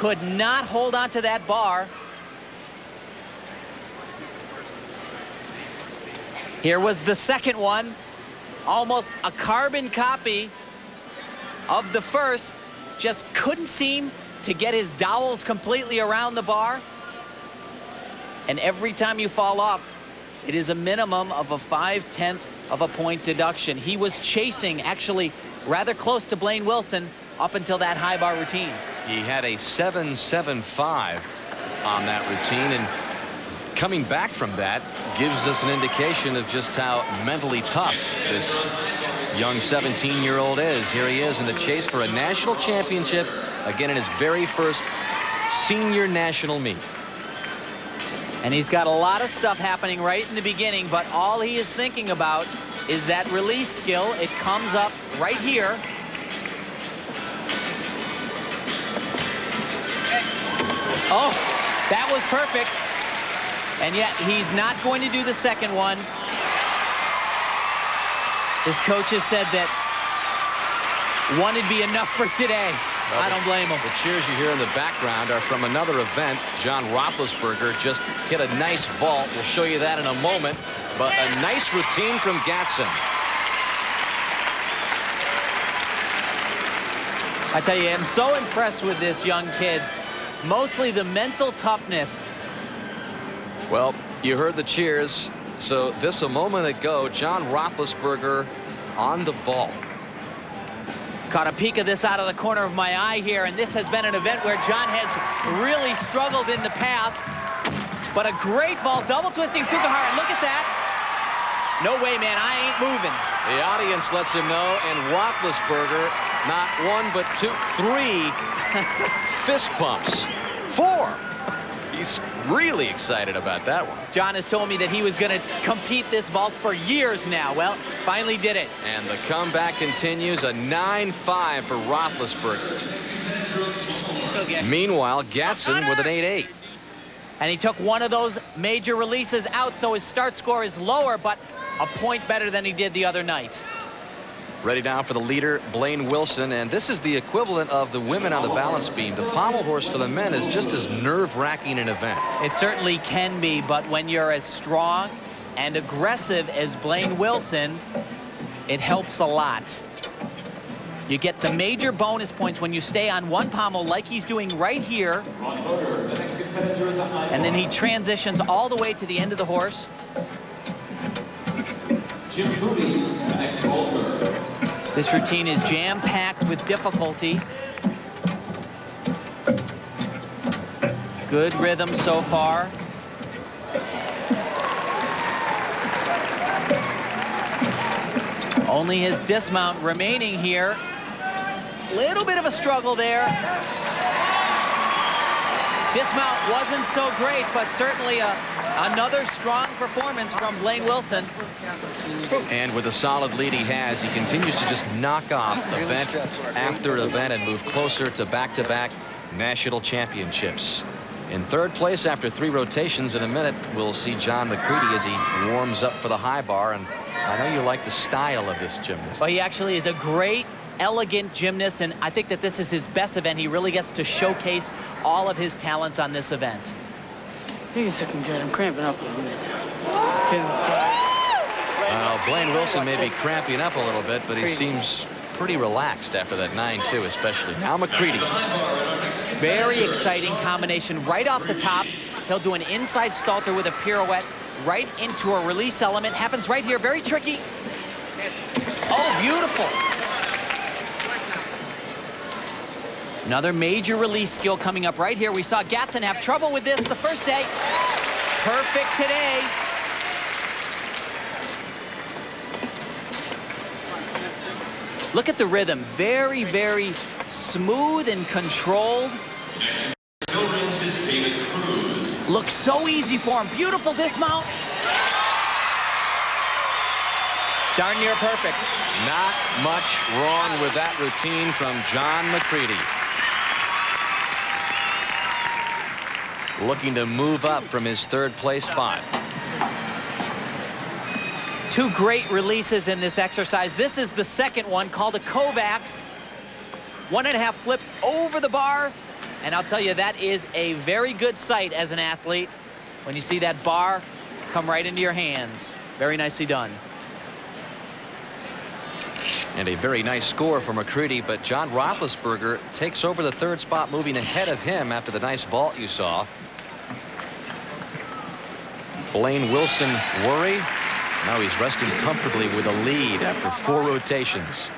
could not hold on to that bar. Here was the second one. Almost a carbon copy of the first. Just couldn't seem to get his dowels completely around the bar. And every time you fall off, it is a minimum of a 5/10 of a point deduction. He was chasing, actually, rather close to Blaine Wilson up until that high bar routine. He had a 7.75 on that routine, and coming back from that gives us an indication of just how mentally tough this young 17-year-old is. Here he is in the chase for a national championship, again in his very first senior national meet. And he's got a lot of stuff happening right in the beginning, but all he is thinking about is that release skill. It comes up right here. Oh, that was perfect. And yet he's not going to do the second one. His coaches said that one would be enough for today. I don't blame him. The cheers you hear in the background are from another event. John Roethlisberger just hit a nice vault. We'll show you that in a moment. But a nice routine from Gatson. I tell you, I'm so impressed with this young kid. Mostly the mental toughness. Well, you heard the cheers. So this a moment ago, John Roethlisberger on the vault. Caught a peek of this out of the corner of my eye here, and this has been an event where John has really struggled in the past. But a great vault, double twisting super hard. Look at that. No way, man, I ain't moving. The audience lets him know, and Roethlisberger, not one but two, three fist pumps. 4. He's really excited about that one. John has told me that he was going to compete this vault for years now. Well, finally did it. And the comeback continues, a 9.5 for Roethlisberger. Meanwhile, Gatson with an 8.8. And he took one of those major releases out, so his start score is lower, but a point better than he did the other night. Ready now for the leader, Blaine Wilson, and this is the equivalent of the women on the balance beam. The pommel horse for the men is just as nerve-wracking an event. It certainly can be, but when you're as strong and aggressive as Blaine Wilson, it helps a lot. You get the major bonus points when you stay on one pommel like he's doing right here. And then he transitions all the way to the end of the horse. This routine is jam-packed with difficulty. Good rhythm so far. Only his dismount remaining here. Little bit of a struggle there. Dismount wasn't so great, but certainly another strong performance from Blaine Wilson. And with the solid lead he has, he continues to just knock off event after event and move closer to back-to-back national championships. In third place after 3 rotations. In a minute, we'll see John Macready as he warms up for the high bar. And I know you like the style of this gymnast. Well, he actually is a great, elegant gymnast, and I think that this is his best event. He really gets to showcase all of his talents on this event. I think it's looking good. I'm cramping up a little bit. Well, Blaine Wilson may be cramping up a little bit, but he seems pretty relaxed after that 9-2, especially. Now Macready. Very exciting combination right off the top. He'll do an inside stalter with a pirouette right into a release element. Happens right here. Very tricky. Oh, beautiful. Another major release skill coming up right here. We saw Gatson have trouble with this the first day. Perfect today. Look at the rhythm. Very, very smooth and controlled. Looks so easy for him. Beautiful dismount. Darn near perfect. Not much wrong with that routine from John Macready. Looking to move up from his third place spot. 2 great releases in this exercise. This is the second one, called a Kovacs. 1.5 flips over the bar. And I'll tell you, that is a very good sight as an athlete when you see that bar come right into your hands. Very nicely done. And a very nice score for Macready, but John Roethlisberger takes over the third spot, moving ahead of him after the nice vault you saw. Blaine Wilson worry. Now he's resting comfortably with a lead after 4 rotations.